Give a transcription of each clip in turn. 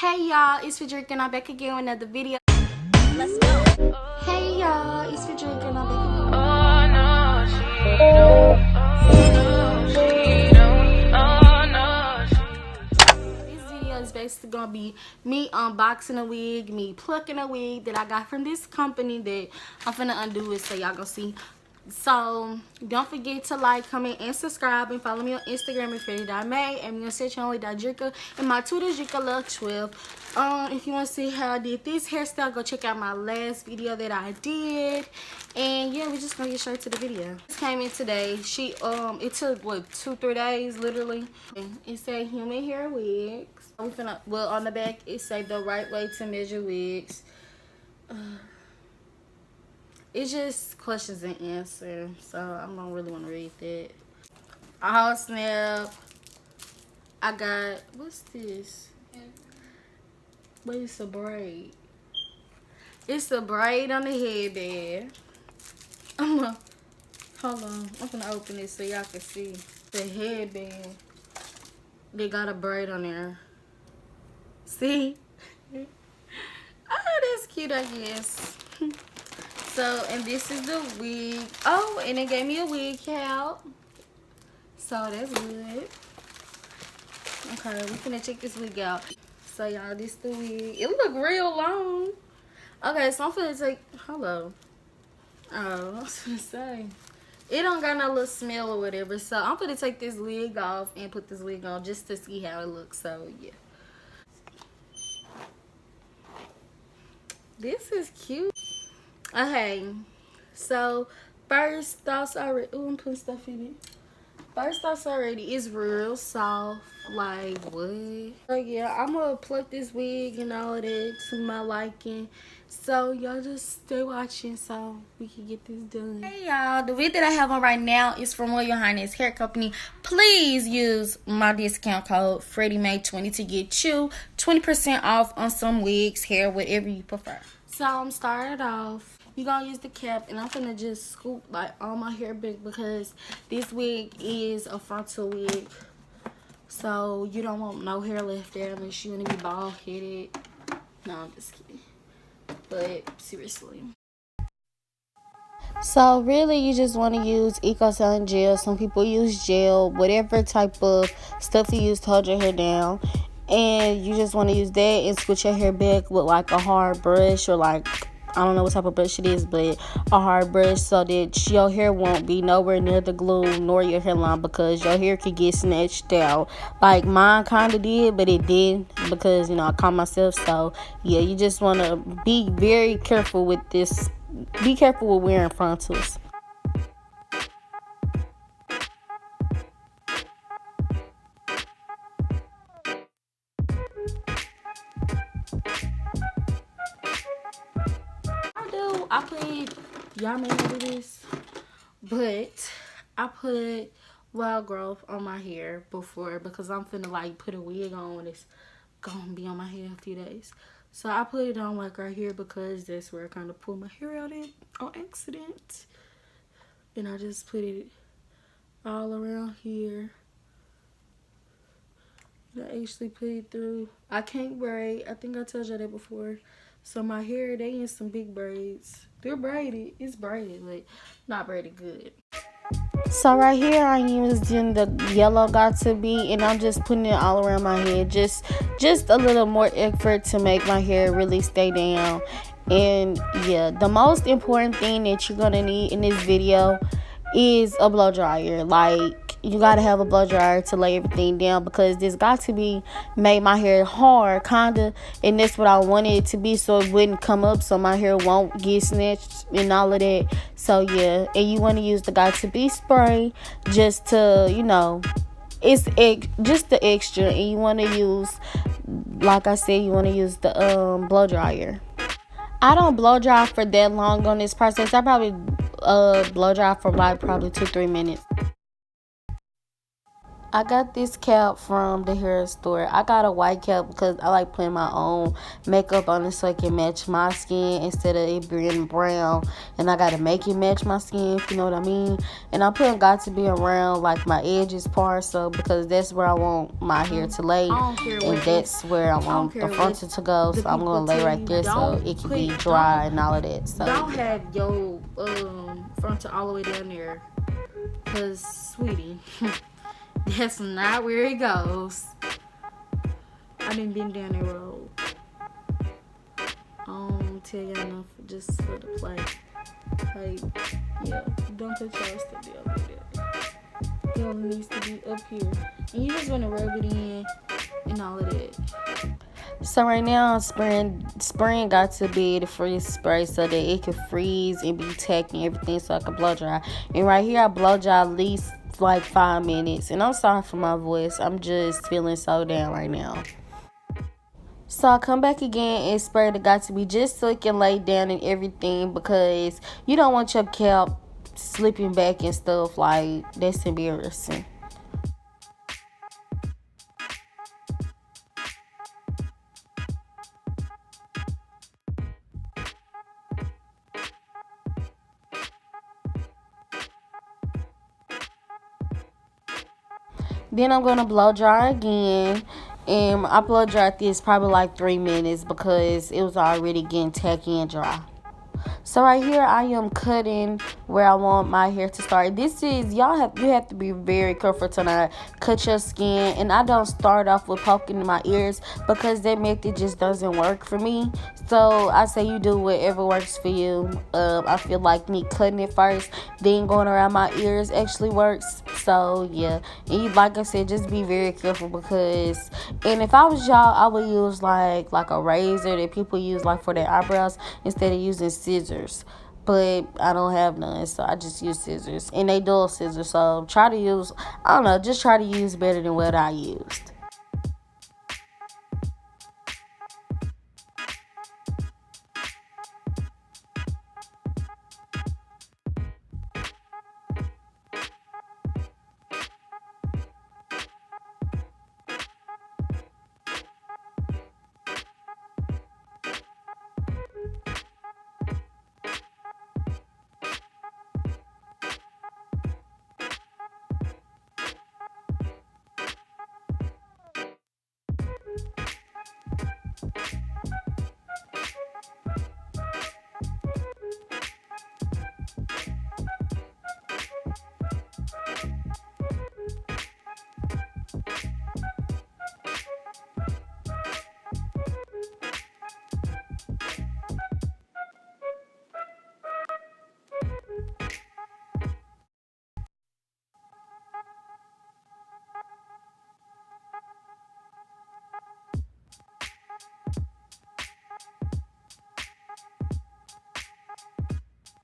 Hey y'all, it's Frederica and I'm back again with another video. Let's go. Hey y'all, it's Frederica and I'm back again. Oh no, she don't. Oh no, she don't. Oh no, she. This video is basically gonna be me unboxing a wig, me plucking a wig that I got from this company that I'm finna undo it so y'all gonna see. So don't forget to like, comment, and subscribe, and follow me on Instagram at Freddie.May, and me on Search Only Jerica, and my Twitter Jerica Love 12. If you want to see how I did this hairstyle, go check out my last video that I did. And yeah, we're just gonna get straight to the video. This came in today. It took what 2-3 days literally. It said human hair wigs. Well, on the back it said the right way to measure wigs. It's just questions and answers, so I don't really want to read that. Oh snap! I got, what's this? But it's a braid. It's a braid on the headband. Hold on. I'm gonna open it so y'all can see the headband. They got a braid on there. See? Oh, that's cute, I guess. So, and this is the wig. Oh, and it gave me a wig cap. So that's good. Okay, we finna check this wig out. So y'all, this the wig. It look real long. Okay, so I'm finna take, hello. Oh, I was gonna say. It don't got no little smell or whatever. So I'm finna take this wig off and put this wig on just to see how it looks. So yeah. This is cute. Okay, so first thoughts already. Ooh, I'm putting stuff in it. First thoughts already is real soft. Like what? So yeah, I'm gonna pluck this wig and all that to my liking. So y'all just stay watching so we can get this done. Hey y'all, the wig that I have on right now is from Royal Highness Hair Company. Please use my discount code FreddieMay20 to get you 20% off on some wigs, hair, whatever you prefer. So I'm started off. You gonna use the cap, and I'm gonna just scoop like all my hair back because this wig is a frontal wig, so you don't want no hair left there unless you wanna be bald headed. No, I'm just kidding, but seriously. So really you just want to use Eco Styling gel. Some people use gel, whatever type of stuff you use to hold your hair down, and you just want to use that and scoot your hair back with like a hard brush, or like, I don't know what type of brush it is, but a hard brush, so that your hair won't be nowhere near the glue nor your hairline, because your hair could get snatched out. Like mine kind of did, but it didn't because, you know, I caught myself. So yeah, you just want to be very careful with this. Be careful with wearing frontals. I put, y'all may know this, but I put wild growth on my hair before because I'm finna like put a wig on when it's gonna be on my hair in a few days. So I put it on like right here because that's where I kind of pulled my hair out in on accident. And I just put it all around here. And I actually put it through. I can't braid. I think I told you that before. So my hair, they in some big braids. They're braided. It's braided, but not braided good. So right here I'm using the yellow got to be, and I'm just putting it all around my head. Just a little more effort to make my hair really stay down. And yeah, the most important thing that you're gonna need in this video is a blow dryer. Like, you gotta have a blow dryer to lay everything down, because this got to be made my hair hard kinda, and that's what I wanted it to be, so it wouldn't come up, so my hair won't get snatched and all of that. So yeah, and you want to use the got to be spray just to, you know, it's just the extra. And you want to use, like I said, you want to use the blow dryer. I don't blow dry for that long on this process. I probably blow dry for like probably 2-3 minutes. I got this cap from the hair store. I got a white cap because I like putting my own makeup on it so it can match my skin instead of it being brown. And I gotta make it match my skin, if you know what I mean. And I'm putting got to be around like my edges part, so because that's where I want my hair to lay, and that's where I want the frontal to go. So I'm gonna lay right there so it can be dry and all of that. So don't have your frontal all the way down there, cause sweetie, that's not where it goes. I done been down that road. I don't tell you enough just for the play. Like, yeah, don't put your stuff down like that. It only needs to be up here. And you just want to rub it in and all of that. So right now, spraying got to be the freeze spray so that it can freeze and be tacky and everything so I can blow dry. And right here, I blow dry at least like 5 minutes. And I'm sorry for my voice. I'm just feeling so down right now. So I come back again and spray the got to be just so it can lay down and everything, because you don't want your cap slipping back and stuff. Like, that's embarrassing. Then I'm gonna blow dry again, and I blow dried this probably like 3 minutes because it was already getting tacky and dry. So right here I am cutting where I want my hair to start. This is, you have to be very careful to not cut your skin. And I don't start off with poking in my ears because that method just doesn't work for me. So I say you do whatever works for you. I feel like me cutting it first, then going around my ears actually works. So yeah, and like I said, just be very careful because, and if I was y'all, I would use like a razor that people use like for their eyebrows instead of using scissors. But I don't have none, so I just use scissors, and they dual scissors. So try to use, I don't know, just try to use better than what I used.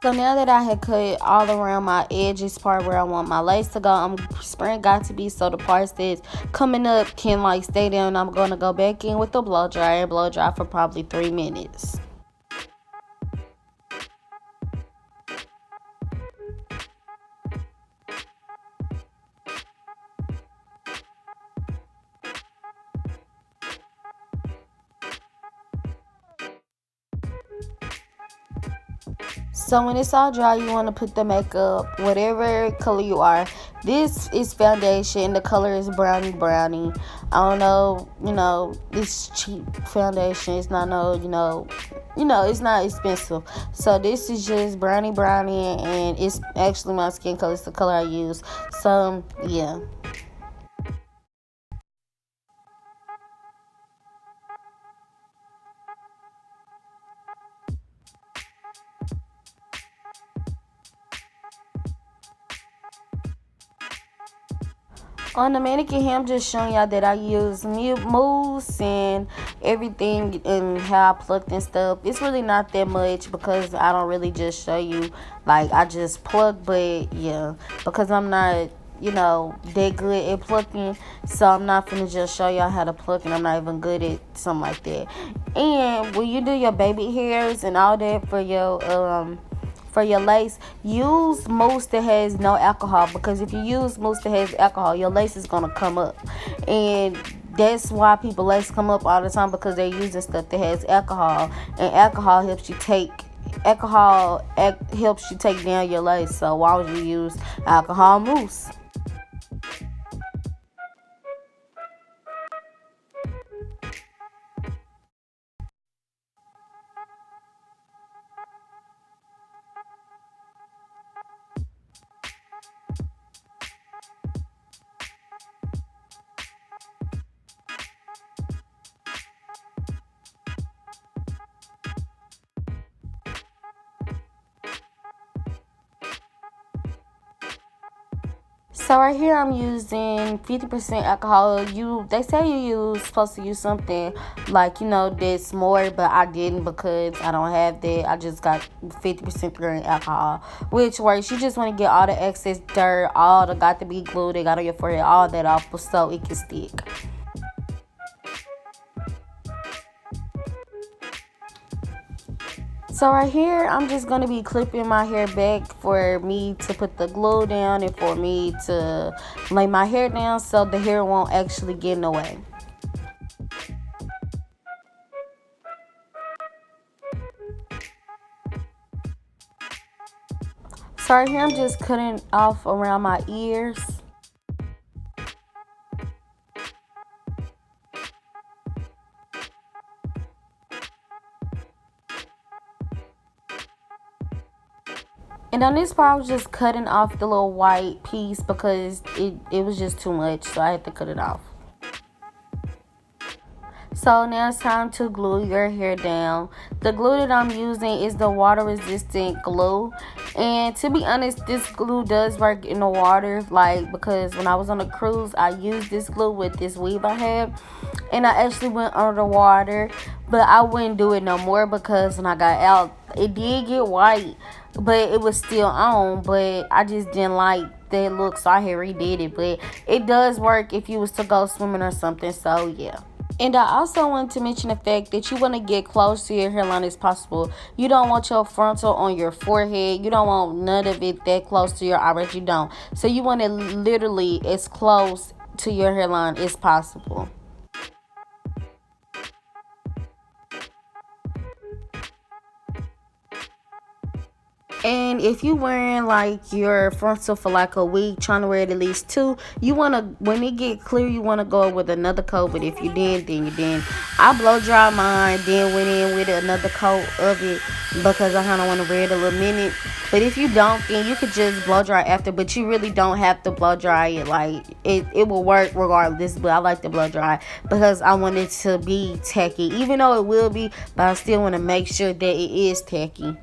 So now that I had cut all around my edges part where I want my lace to go, I'm spraying got to be so the parts that's coming up can like stay down. I'm going to go back in with the blow dryer and blow dry for probably 3 minutes. So when it's all dry, you want to put the makeup, whatever color you are. This is foundation. The color is brownie. I don't know, it's cheap foundation. It's not no, it's not expensive. So this is just brownie, and it's actually my skin color. It's the color I use. So yeah. On the mannequin here, I'm just showing y'all that I use mousse and everything and how I plucked and stuff. It's really not that much because I don't really just show you, like, I just pluck, but yeah, because I'm not, that good at plucking, so I'm not finna just show y'all how to pluck, and I'm not even good at something like that. And when you do your baby hairs and all that for your for your lace, use mousse that has no alcohol, because if you use mousse that has alcohol, your lace is gonna come up, and that's why people lace come up all the time, because they're using stuff that has alcohol, and helps you take down your lace. So why would you use alcohol mousse? So right here I'm using 50% alcohol. They say supposed to use something like, that's more, but I didn't, because I don't have that. I just got 50% grain alcohol, which works. You just want to get all the excess dirt, all the got to be glue that got on your forehead, all that off so it can stick. So right here, I'm just going to be clipping my hair back for me to put the glue down and for me to lay my hair down so the hair won't actually get in the way. So right here, I'm just cutting off around my ears. And on this part, I was just cutting off the little white piece because it was just too much, so I had to cut it off. So now it's time to glue your hair down. The glue that I'm using is the water resistant glue. And to be honest, this glue does work in the water, because when I was on a cruise, I used this glue with this weave I had. And I actually went under the water, but I wouldn't do it no more because when I got out, it did get white, but it was still on, but I just didn't like that look, so I had redid it. But it does work if you was to go swimming or something, so yeah. And I also want to mention the fact that you want to get close to your hairline as possible. You don't want your frontal on your forehead. You don't want none of it that close to your eyebrows. You don't. So you want it literally as close to your hairline as possible. And if you wearing your frontal for a week, trying to wear it at least 2, you want to, when it get clear, you want to go with another coat. But if you didn't, then you didn't. I blow dry mine, then went in with another coat of it because I kind of want to wear it a little minute. But if you don't, then you could just blow dry after. But you really don't have to blow dry it. It will work regardless. But I like to blow dry because I want it to be tacky. Even though it will be, but I still want to make sure that it is tacky.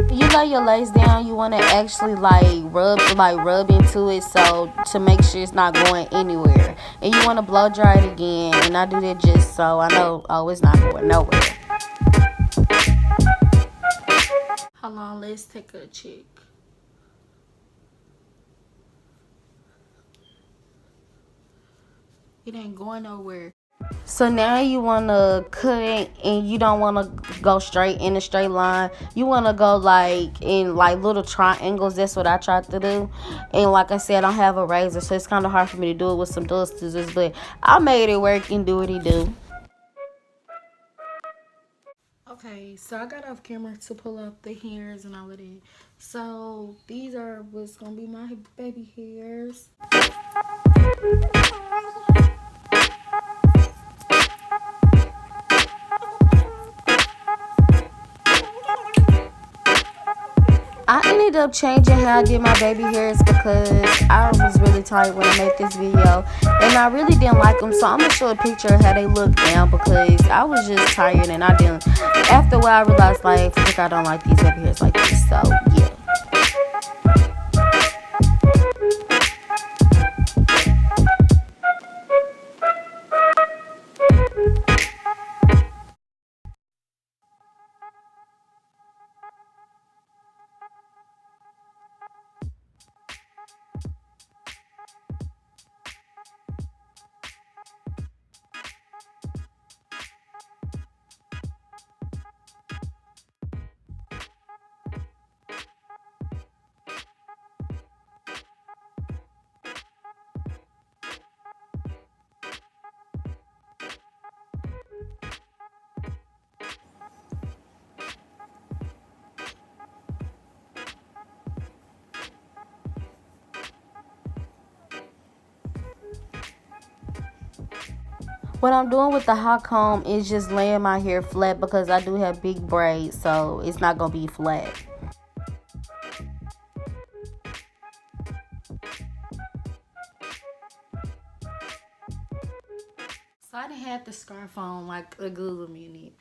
You lay your lace down, you want to actually rub into it, so to make sure it's not going anywhere. And you want to blow dry it again, and I do that just so I know, it's not going nowhere. Hold on, let's take a check. It ain't going nowhere. So now you want to cut it, and you don't want to go straight in a straight line. You want to go in little triangles. That's what I tried to do. And like I said, I don't have a razor, so it's kind of hard for me to do it with some dull scissors. But I made it work and do what it do. Okay, so I got off camera to pull up the hairs and all of that. So these are what's going to be my baby hairs. up changing how I did my baby hairs because I was really tired when I made this video. And I really didn't like them. So I'm going to show a picture of how they look now because I was just tired and I didn't. After a while, I realized, like, I don't like these baby hairs like this. So, yeah. What I'm doing with the hot comb is just laying my hair flat because I do have big braids, so it's not going to be flat. So I done had the scarf on like a good minute.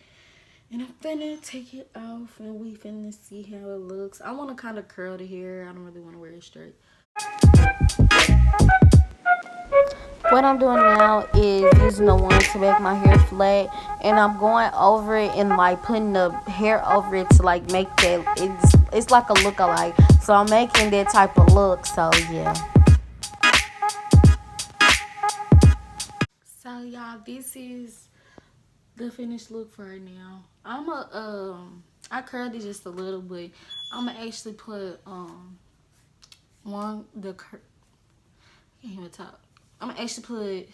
And I'm finna take it off and we finna see how it looks. I want to kind of curl the hair. I don't really want to wear it straight. What I'm doing now is using the one to make my hair flat, and I'm going over it and like putting the hair over it to like make that it's like a look-alike. So I'm making that type of look. So yeah. So y'all, this is the finished look for right now. I curled it just a little bit. I'm gonna actually put can't even talk. I'm gonna actually put.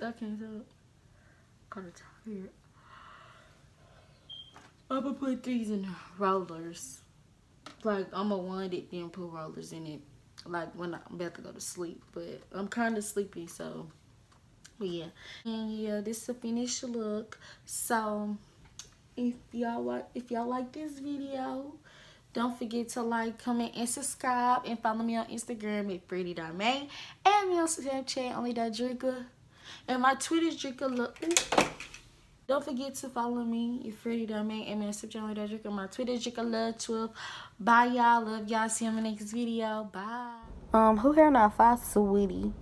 I can't talk. Got to talk here. I'm gonna put these in rollers. Like I'm gonna wind it, then put rollers in it. Like when I'm about to go to sleep, but I'm kind of sleepy, so yeah. And yeah, this is a finished look. So if y'all like this video, don't forget to like, comment, and subscribe, and follow me on Instagram at Freddie.May, and me on Snapchat only.drinker, and my Twitter is drinker. Don't forget to follow me at Freddie.May, and me on Snapchat only.drinker. My Twitter is drinker12. Bye y'all, love y'all. See you in my next video. Bye. Who hair not fast, sweetie?